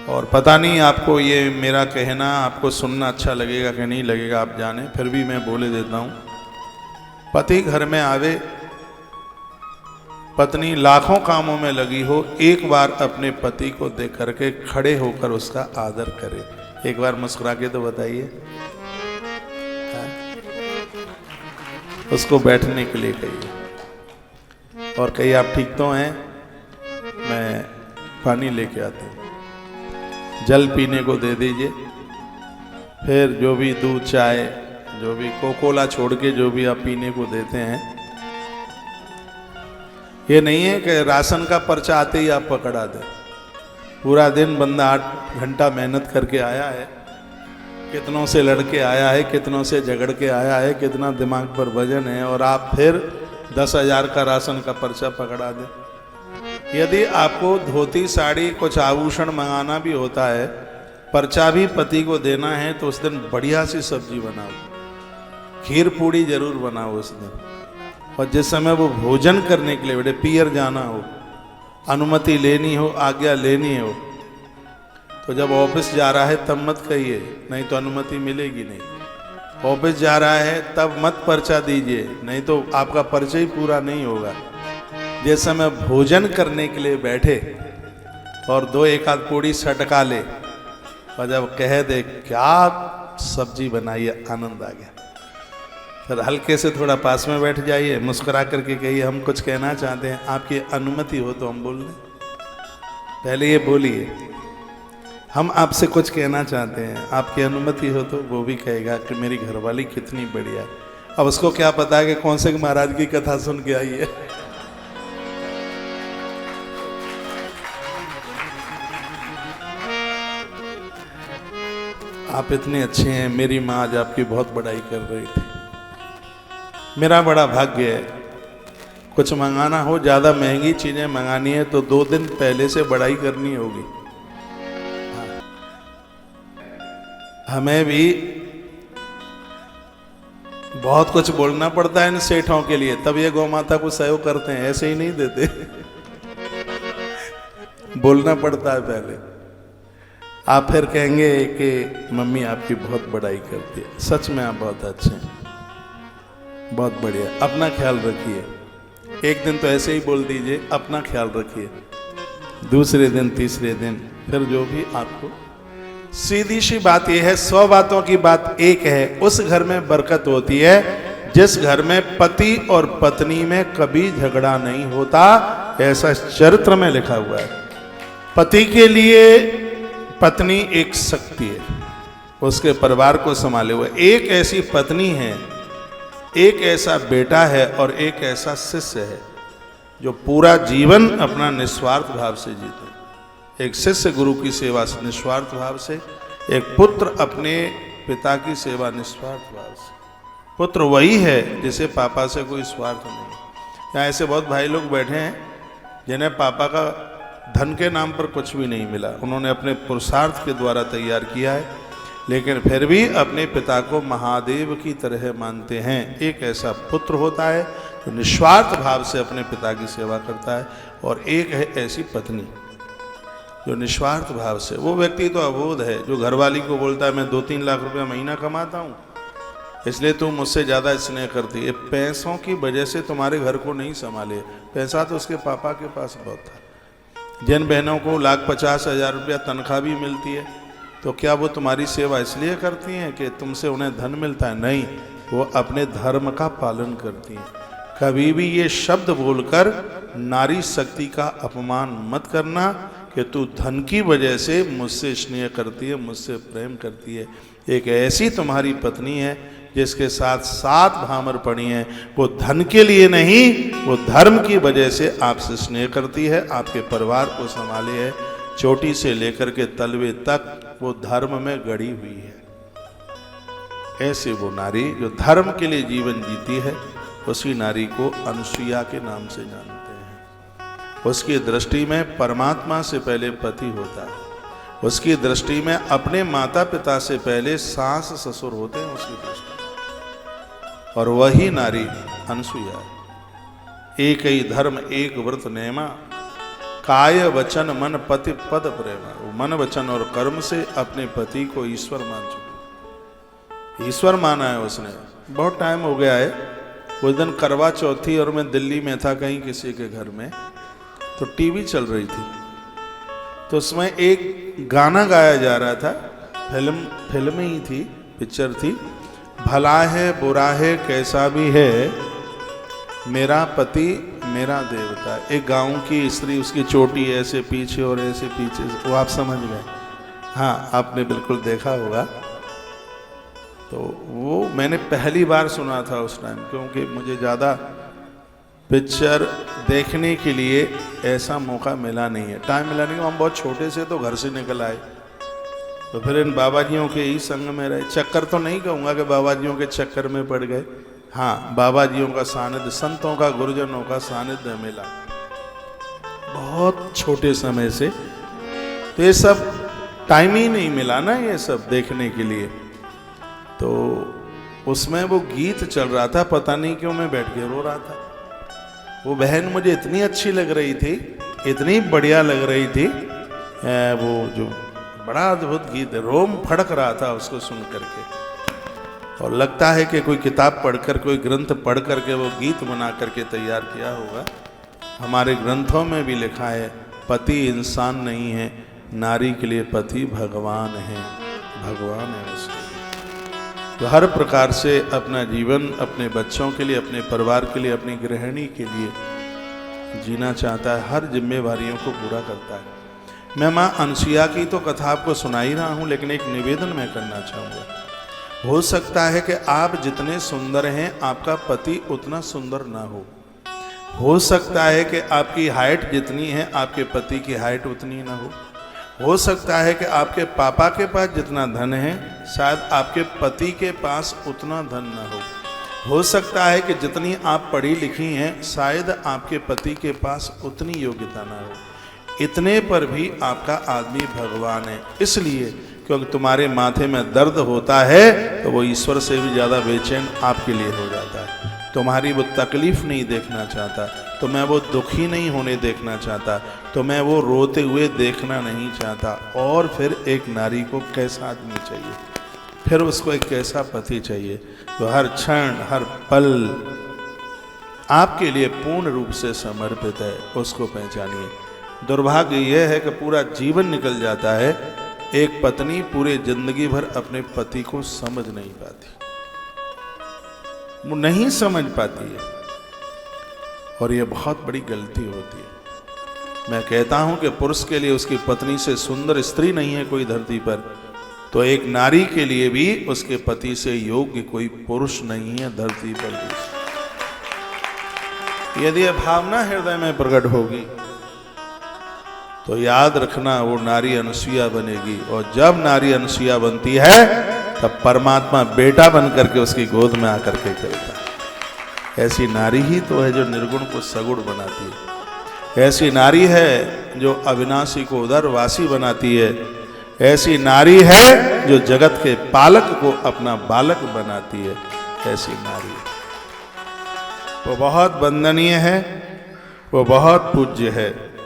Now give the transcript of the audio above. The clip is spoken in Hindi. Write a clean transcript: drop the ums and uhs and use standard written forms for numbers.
और पता नहीं आपको ये मेरा कहना आपको सुनना अच्छा लगेगा कि नहीं लगेगा, आप जाने, फिर भी मैं बोले देता हूँ। पति घर में आवे, पत्नी लाखों कामों में लगी हो, एक बार अपने पति को देख करके खड़े होकर उसका आदर करे। एक बार मुस्कुरा के तो बताइए। उसको बैठने के लिए कहिए और कहिए आप ठीक तो हैं, मैं पानी लेके आता हूँ, जल पीने को दे दीजिए। फिर जो भी दूध चाय जो भी कोकोला छोड़ के जो भी आप पीने को देते हैं, ये नहीं है कि राशन का पर्चा आते ही आप पकड़ा दें। पूरा दिन बंदा 8 घंटा मेहनत करके आया है, कितनों से लड़के आया है, कितनों से झगड़ के आया है, कितना दिमाग पर वजन है, और आप फिर 10,000 का राशन का पर्चा पकड़ा दें। यदि आपको धोती साड़ी कुछ आभूषण मंगाना भी होता है, पर्चा भी पति को देना है, तो उस दिन बढ़िया सी सब्जी बनाओ, खीर पूड़ी जरूर बनाओ उस दिन। और जिस समय वो भोजन करने के लिए बेटे पियर जाना हो, अनुमति लेनी हो, आज्ञा लेनी हो, तो जब ऑफिस जा रहा है तब मत कहिए, नहीं तो अनुमति मिलेगी नहीं। ऑफिस जा रहा है तब मत पर्चा दीजिए, नहीं तो आपका पर्चा ही पूरा नहीं होगा। जिस समय भोजन करने के लिए बैठे और 2 आध पूड़ी सटका ले और जब कह दे क्या सब्जी बनाई है, आनंद आ गया, फिर हल्के से थोड़ा पास में बैठ जाइए, मुस्कुरा करके कहिए हम कुछ कहना चाहते हैं, आपकी अनुमति हो तो हम बोल लें। पहले ये बोलिए हम आपसे कुछ कहना चाहते हैं, आपकी अनुमति हो तो वो भी कहेगा कि मेरी घरवाली कितनी बढ़िया है। अब उसको क्या पता है कि कौन से महाराज की कथा सुन के आई है। आप इतने अच्छे हैं, मेरी माँ आज आपकी बहुत बड़ाई कर रही थी। मेरा बड़ा भाग्य है, कुछ मंगाना हो, ज़्यादा महंगी चीज़ें मंगानी है तो 2 दिन पहले से बड़ाई करनी होगी। हमें भी बहुत कुछ बोलना पड़ता है इन सेठों के लिए, तब ये गौ माता को सहयोग करते हैं, ऐसे ही नहीं देते। बोलना पड़ता है पहले। आप फिर कहेंगे कि मम्मी आपकी बहुत बड़ाई करती है। सच में आप बहुत अच्छे हैं, बहुत बढ़िया, अपना ख्याल रखिए। एक दिन तो ऐसे ही बोल दीजिए अपना ख्याल रखिए, दूसरे दिन तीसरे दिन फिर जो भी आपको। सीधी सी बात यह है, 100 बातों की बात एक है, उस घर में बरकत होती है जिस घर में पति और पत्नी में कभी झगड़ा नहीं होता। ऐसा चरित्र में लिखा हुआ है। पति के लिए पत्नी एक शक्ति है, उसके परिवार को संभाले हुए। एक ऐसी पत्नी है, एक ऐसा बेटा है और एक ऐसा शिष्य है जो पूरा जीवन अपना निस्वार्थ भाव से जीते। एक शिष्य गुरु की सेवा निस्वार्थ भाव से, एक पुत्र अपने पिता की सेवा निस्वार्थ भाव से। पुत्र वही है जिसे पापा से कोई स्वार्थ नहीं। यहाँ ऐसे बहुत भाई लोग बैठे हैं जिन्हें पापा का धन के नाम पर कुछ भी नहीं मिला, उन्होंने अपने पुरुषार्थ के द्वारा तैयार किया है, लेकिन फिर भी अपने पिता को महादेव की तरह मानते हैं। एक ऐसा पुत्र होता है जो निस्वार्थ भाव से अपने पिता की सेवा करता है, और एक है ऐसी पत्नी जो निस्वार्थ भाव से। वो व्यक्ति तो अबोध है जो घरवाली को बोलता है मैं 2-3 लाख रुपया महीना कमाता हूँ, इसलिए तुम मुझसे ज़्यादा स्नेह करती है। पैसों की वजह से तुम्हारे घर को नहीं संभाले, पैसा तो उसके पापा के पास बहुत था। जिन बहनों को 1,50,000 रुपया तनख्वाह भी मिलती है, तो क्या वो तुम्हारी सेवा इसलिए करती हैं कि तुमसे उन्हें धन मिलता है? नहीं, वो अपने धर्म का पालन करती हैं। कभी भी ये शब्द बोलकर नारी शक्ति का अपमान मत करना कि तू धन की वजह से मुझसे स्नेह करती है, मुझसे प्रेम करती है। एक ऐसी तुम्हारी पत्नी है जिसके साथ 7 भामर पड़ी हैं, वो धन के लिए नहीं, वो धर्म की वजह से आपसे स्नेह करती है, आपके परिवार को संभाले है, चोटी से लेकर के तलवे तक वो धर्म में गड़ी हुई है। ऐसे वो नारी जो धर्म के लिए जीवन जीती है, उसी नारी को अनुसुईया के नाम से जानते हैं। उसकी दृष्टि में परमात्मा से पहले पति होता है, उसकी दृष्टि में अपने माता पिता से पहले सास ससुर होते हैं उसकी दृष्टि, और वही नारी अनुसुईया। एक ही धर्म एक व्रत नेमा, काय वचन मन पति पद प्रेम, वो मन वचन और कर्म से अपने पति को ईश्वर मान चुके, ईश्वर माना है उसने। बहुत टाइम हो गया है, उस दिन करवा चौथ थी और मैं दिल्ली में था कहीं किसी के घर में, तो टीवी चल रही थी, तो उसमें एक गाना गाया जा रहा था, फिल्म ही थी, पिक्चर थी, भला है बुरा है कैसा भी है मेरा पति मेरा देवता। एक गांव की स्त्री, उसकी चोटी ऐसे पीछे और ऐसे पीछे, वो आप समझ गए, हाँ आपने बिल्कुल देखा होगा। तो वो मैंने पहली बार सुना था उस टाइम, क्योंकि मुझे ज़्यादा पिक्चर देखने के लिए ऐसा मौका मिला नहीं है, टाइम मिला नहीं। हम बहुत छोटे से तो घर से निकल आए, तो फिर इन बाबाजियों के ही संग में रहे। चक्कर तो नहीं कहूँगा कि बाबाजियों के चक्कर में पड़ गए, हाँ बाबाजियों का सानिध्य, संतों का, गुरुजनों का सानिध्य मिला बहुत छोटे समय से। तो ये सब टाइम ही नहीं मिला ना ये सब देखने के लिए। तो उसमें वो गीत चल रहा था, पता नहीं क्यों मैं बैठ के रो रहा था। वो बहन मुझे इतनी अच्छी लग रही थी, इतनी बढ़िया लग रही थी, वो जो बड़ा अद्भुत गीत है, रोम फड़क रहा था उसको सुन करके। और लगता है कि कोई किताब पढ़कर, कोई ग्रंथ पढ़ करके वो गीत बना करके तैयार किया होगा। हमारे ग्रंथों में भी लिखा है, पति इंसान नहीं है, नारी के लिए पति भगवान है, भगवान है उसके। तो हर प्रकार से अपना जीवन अपने बच्चों के लिए, अपने परिवार के लिए, अपनी गृहिणी के लिए जीना चाहता है, हर जिम्मेवारियों को पूरा करता है। मैं माँ अनसुईया की तो कथा आपको सुना ही रहा हूँ, लेकिन एक निवेदन मैं करना चाहूँगा। हो सकता है कि आप जितने सुंदर हैं आपका पति उतना सुंदर ना हो सकता है कि आपकी हाइट जितनी है आपके पति की हाइट उतनी ना हो सकता है कि आपके पापा के पास जितना धन है शायद आपके पति के पास उतना धन ना हो सकता है कि जितनी आप पढ़ी लिखी हैं शायद आपके पति के पास उतनी योग्यता ना हो। इतने पर भी आपका आदमी भगवान है, इसलिए क्योंकि तुम्हारे माथे में दर्द होता है तो वो ईश्वर से भी ज़्यादा बेचैन आपके लिए हो जाता है। तुम्हारी वो तकलीफ नहीं देखना चाहता, तो मैं वो दुखी नहीं होने देखना चाहता, तो मैं वो रोते हुए देखना नहीं चाहता। और फिर एक नारी को कैसा आदमी चाहिए, फिर उसको एक कैसा पति चाहिए जो हर क्षण हर पल आपके लिए पूर्ण रूप से समर्पित है, उसको पहचानिए। दुर्भाग्य यह है कि पूरा जीवन निकल जाता है, एक पत्नी पूरे जिंदगी भर अपने पति को समझ नहीं पाती, वो नहीं समझ पाती है, और ये बहुत बड़ी गलती होती है। मैं कहता हूं कि पुरुष के लिए उसकी पत्नी से सुंदर स्त्री नहीं है कोई धरती पर, तो एक नारी के लिए भी उसके पति से योग्य कोई पुरुष नहीं है धरती पर। यदि यह भावना हृदय में प्रकट होगी तो याद रखना वो नारी अनसुईया बनेगी, और जब नारी अनसुईया बनती है तब परमात्मा बेटा बन करके उसकी गोद में आकर के खेलता है। ऐसी नारी ही तो है जो निर्गुण को सगुण बनाती है, ऐसी नारी है जो अविनाशी को उदरवासी बनाती है, ऐसी नारी है जो जगत के पालक को अपना बालक बनाती है। ऐसी नारी वो बहुत वंदनीय है, वो बहुत पूज्य है।